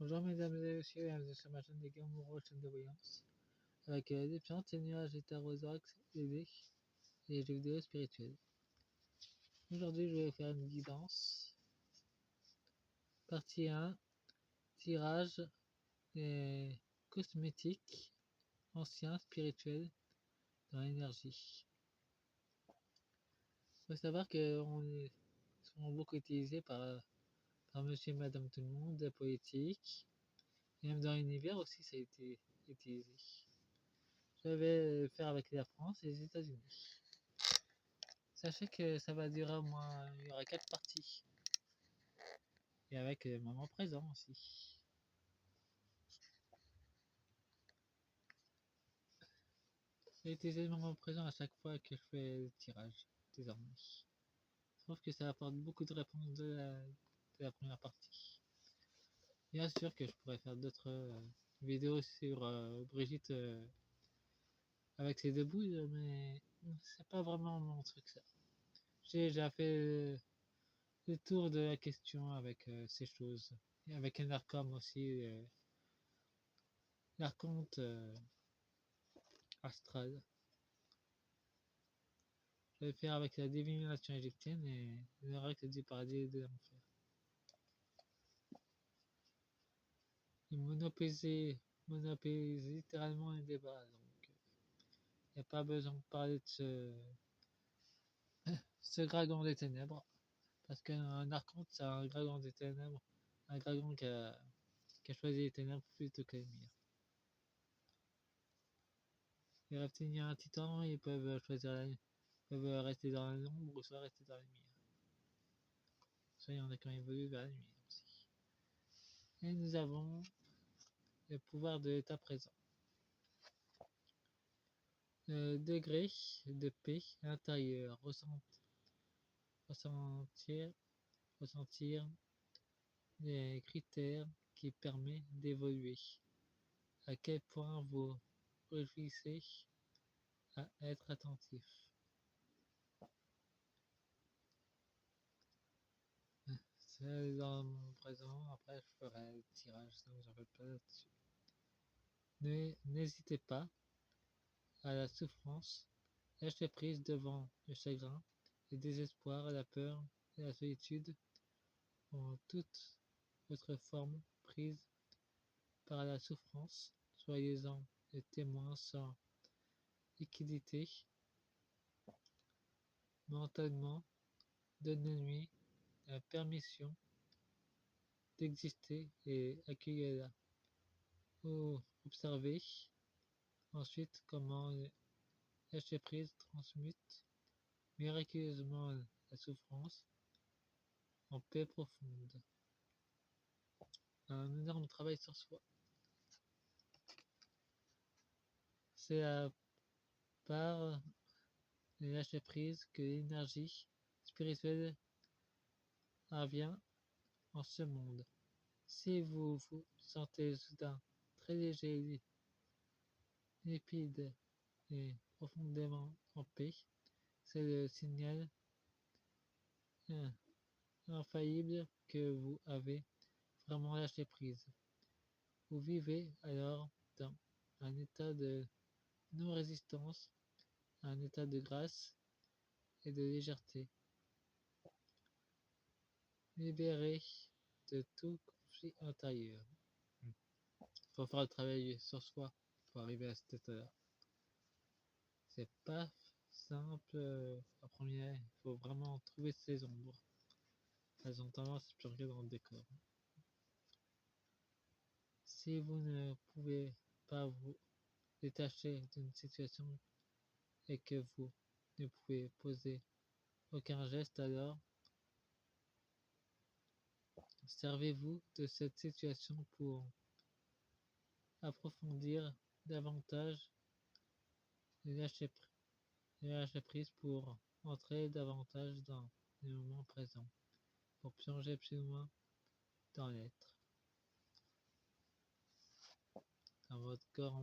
Bonjour mesdames et messieurs, bienvenue sur ma chaîne des Gamoro, chaîne de voyance, avec des plantes, des nuages, des tarosax, des dés et des jeux vidéo spirituels. Aujourd'hui je vais vous faire une guidance. Partie 1, tirage et cosmétiques anciens spirituels dans l'énergie. Il faut savoir qu'ils sont beaucoup utilisés par monsieur et madame tout le monde, la politique, et même dans l'univers aussi ça a été utilisé. Je vais le faire avec la France et les États-Unis. Sachez que ça va durer au moins, il y aura 4 parties. Et avec le moment présent aussi. J'ai utilisé le moment présent à chaque fois que je fais le tirage, désormais. Je trouve que ça apporte beaucoup de réponses de la première partie. Bien sûr que je pourrais faire d'autres vidéos sur Brigitte avec ses deux boules, mais c'est pas vraiment mon truc ça. J'ai déjà fait le tour de la question avec ces choses. Et avec un archon aussi, l'archonte astral. Je vais faire avec la divination égyptienne et l'oracle du paradis et de l'enfer. Il monopolise littéralement les débats, donc il n'y a pas besoin de parler de ce dragon des ténèbres, parce qu'un archonte c'est un dragon des ténèbres, un dragon qui a choisi les ténèbres plutôt que les lumière. Les reptiliens titans, ils peuvent choisir peuvent rester dans l'ombre ou soit rester dans la lumière. Soit il y en a qui ont évolué vers la lumière aussi. Et nous avons le pouvoir de l'état présent. Degré de paix intérieure, ressentir les critères qui permettent d'évoluer. À quel point vous réussissez à être attentif. C'est dans mon présent, après je ferai le tirage, donc j'en fais pas là-dessus. N'hésitez pas à la souffrance, lâchez prise devant le chagrin, le désespoir, la peur et la solitude en toute votre forme prise par la souffrance, soyez-en les témoins sans liquidité, mentalement, donnez-lui la permission d'exister et accueillez-la. Observez ensuite comment le lâcher prise transmute miraculeusement la souffrance en paix profonde. Un énorme travail sur soi. C'est à part le lâcher prise que l'énergie spirituelle parvient en ce monde. Si vous vous sentez soudain très léger, limpide et profondément en paix, c'est le signal infaillible que vous avez vraiment lâché prise. Vous vivez alors dans un état de non-résistance, un état de grâce et de légèreté. Libéré de tout conflit intérieur. Il faut faire le travail sur soi pour arriver à cet état-là. C'est pas simple à première, il faut vraiment trouver ses ombres. Elles ont tendance à purger dans le décor. Si vous ne pouvez pas vous détacher d'une situation et que vous ne pouvez poser aucun geste, alors servez-vous de cette situation pour approfondir davantage le lâcher prise, pour entrer davantage dans le moment présent, pour plonger plus loin dans l'être, dans votre corps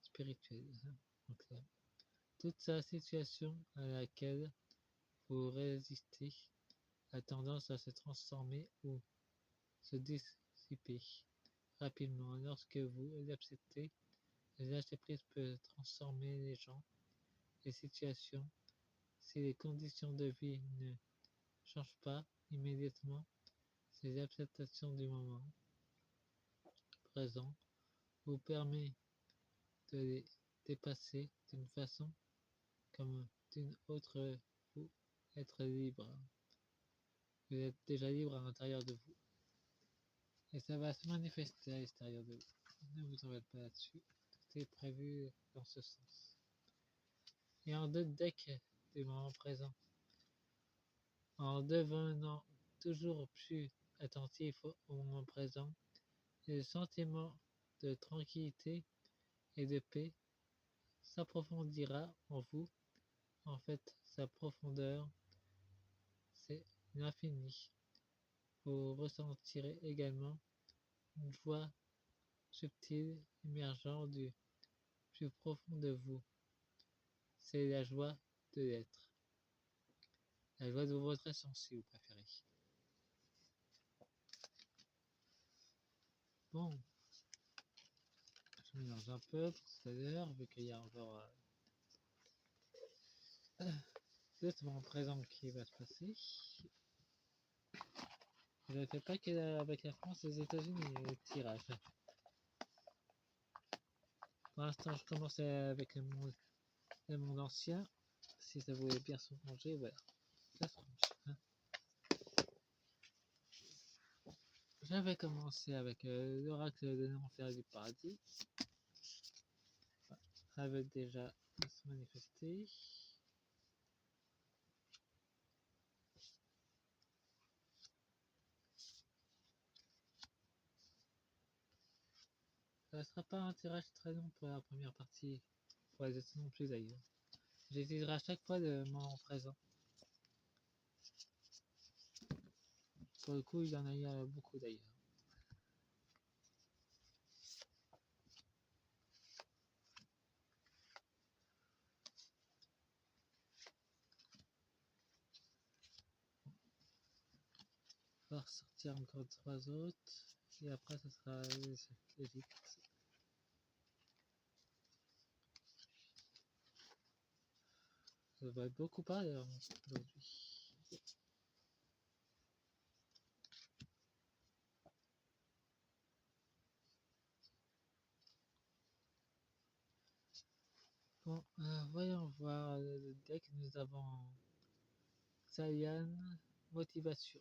spirituel. Donc, toute sa situation à laquelle vous résistez a tendance à se transformer ou se dissiper dissiper rapidement. Lorsque vous les acceptez, le lâcher-prise peut transformer les gens et situations. Si les conditions de vie ne changent pas immédiatement, c'est l'acceptation du moment présent vous permet de les dépasser d'une façon comme d'une autre. Vous être libre. Vous êtes déjà libre à l'intérieur de vous. Et ça va se manifester à l'extérieur de vous. Ne vous en faites pas là-dessus. Tout est prévu dans ce sens. Et en deux decks du moment présent, en devenant toujours plus attentif au moment présent, le sentiment de tranquillité et de paix s'approfondira en vous. En fait, sa profondeur, c'est l'infini. Vous ressentirez également une joie subtile émergeant du plus profond de vous. C'est la joie de l'être. La joie de votre essence, si vous préférez. Bon, je mélange un peu pour tout à l'heure, vu qu'il y a encore deux moments présents qui va se passer. Je ne fais pas qu'avec la France et les États-Unis le tirage. Pour l'instant, je commence avec le monde ancien. Si ça voulait bien se ranger, voilà. Ça se range. J'avais commencé avec l'oracle de l'enfer et du paradis. Ça avait déjà se manifester. Ça ne sera pas un tirage très long pour la première partie, pour les autres non plus d'ailleurs. J'utiliserai à chaque fois le moment présent. Pour le coup, il y en a eu beaucoup d'ailleurs. On va ressortir encore 3 autres, et après ça sera l'Égypte. Ça va être beaucoup parler aujourd'hui. Bon, voyons voir le deck. Nous avons Zayan, motivation.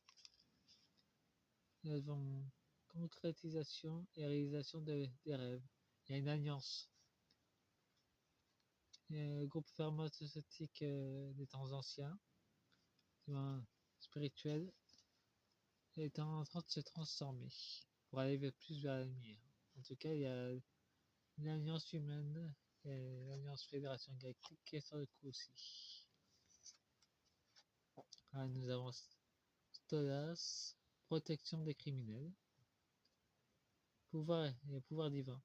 Nous avons concrétisation et réalisation des rêves. Il y a une alliance. Le groupe pharmaceutique des temps anciens, spirituel, est en train de se transformer pour aller plus vers la lumière. En tout cas, il y a une alliance humaine et l'alliance fédération galactique qui est sur le coup aussi. Ah, nous avons Stolas, protection des criminels, pouvoir et pouvoir divin.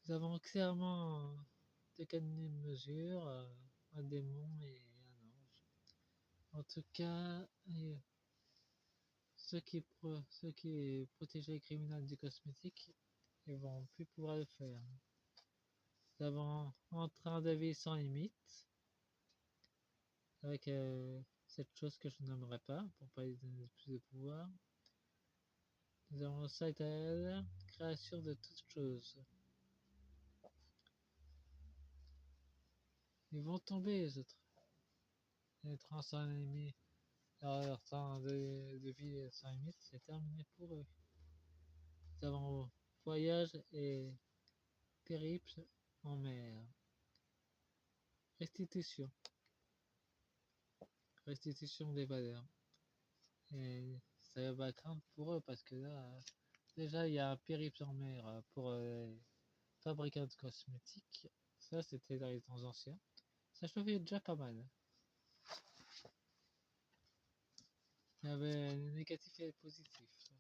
Nous avons clairement deux cas de mesure, un démon et un ange. En tout cas, ceux qui protégeaient les criminels du cosmétique, ils vont plus pouvoir le faire. Nous avons en train de vie sans limite, avec cette chose que je nommerai pas, pour pas lui donner plus de pouvoir. Nous avons Saitel, création de toutes choses. Ils vont tomber les autres. Les trans sans limite, leur temps de vie sans limite, c'est terminé pour eux. Nous avons voyage et périple en mer. Restitution. Restitution des valeurs. Et ça va craindre pour eux parce que là, déjà il y a un périple en mer pour les fabricants de cosmétiques. Ça c'était dans les temps anciens. Ça chauffait déjà pas mal. Il y avait le négatif et le positif.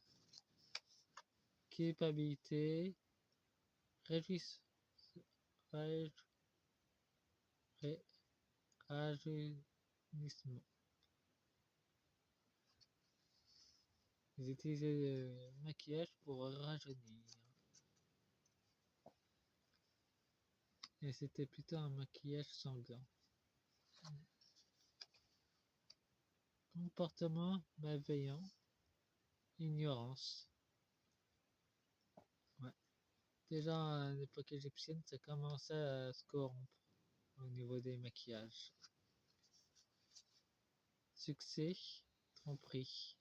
Culpabilité, réjouissement, rajeunissement. Ils utilisaient le maquillage pour rajeunir. Et c'était plutôt un maquillage sanglant. Comportement malveillant, ignorance. Ouais. Déjà à l'époque égyptienne, ça commençait à se corrompre au niveau des maquillages. Succès, tromperie.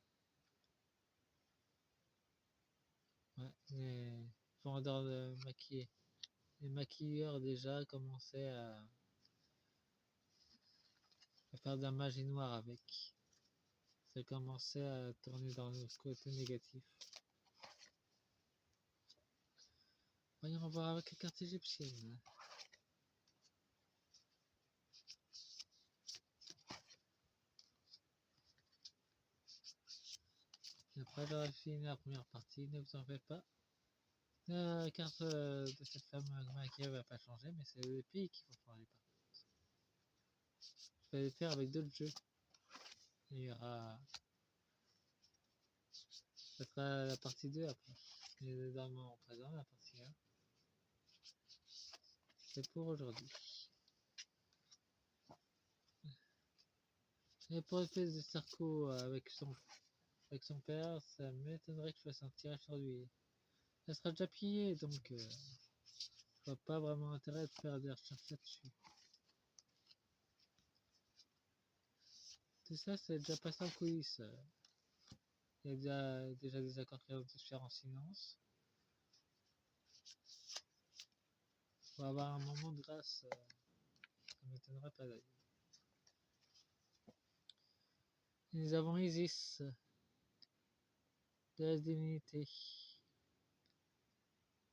Ouais, les vendeurs de maquillés. Les maquilleurs déjà commençaient à faire de la magie noire avec. Ça commençait à tourner dans le côté négatif. Voyons voir avec la carte égyptienne. Et après j'aurai fini la première partie, ne vous en faites pas. La carte de cette femme maquillée va pas changer, mais c'est les pays qui vont changer par contre. Je vais les faire avec d'autres jeux. Il y aura... Ça sera la partie 2 après. Et dans mon présent, la partie 1. C'est pour aujourd'hui. Et pour le fait de Sarko avec son père, ça m'étonnerait que je fasse un tirage sur lui. Ça sera déjà pillé, donc je vois pas vraiment intérêt de faire des recherches là-dessus. Tout ça, c'est déjà passé en coulisses. Il y a déjà des accords qui vont se faire en silence. On va avoir un moment de grâce, ça m'étonnerait pas d'ailleurs. Nous avons Isis, déesse divinité.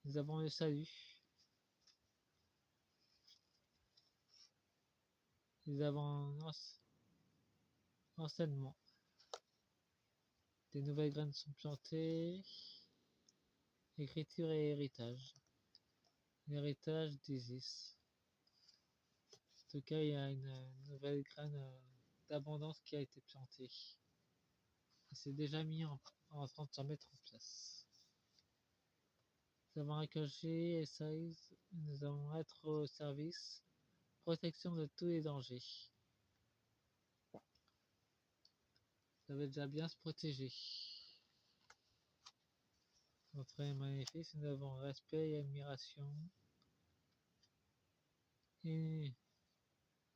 Nous avons le salut. Nous avons enseignement. Des nouvelles graines sont plantées. Écriture et héritage. L'héritage d'Isis. En tout cas, il y a une nouvelle graine d'abondance qui a été plantée. Et c'est déjà mis en train de se mettre en place. Nous avons Akashi et Size. Nous allons être au service. Protection de tous les dangers. Ça va déjà bien se protéger. Notre est magnifique. Nous avons respect et admiration. Et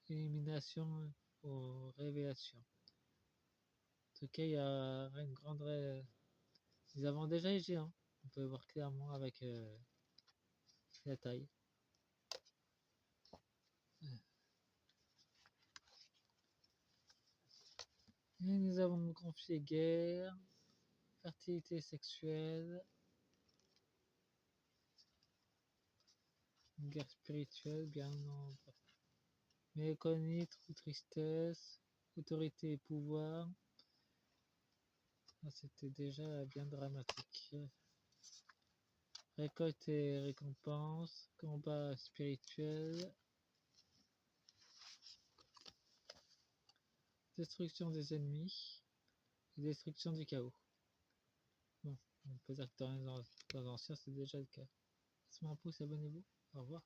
élimination aux révélations. En tout cas, il y a une grande. Nous avons déjà les géants. On peut voir clairement avec la taille. Et nous avons confié guerre, fertilité sexuelle, guerre spirituelle, bien non. Mélancolie, tristesse, autorité et pouvoir. C'était déjà bien dramatique. Récolte et récompense, combat spirituel, destruction des ennemis, et destruction du chaos. Bon, on peut dire que dans les anciens c'est déjà le cas. Laissez-moi un pouce, abonnez-vous. Au revoir.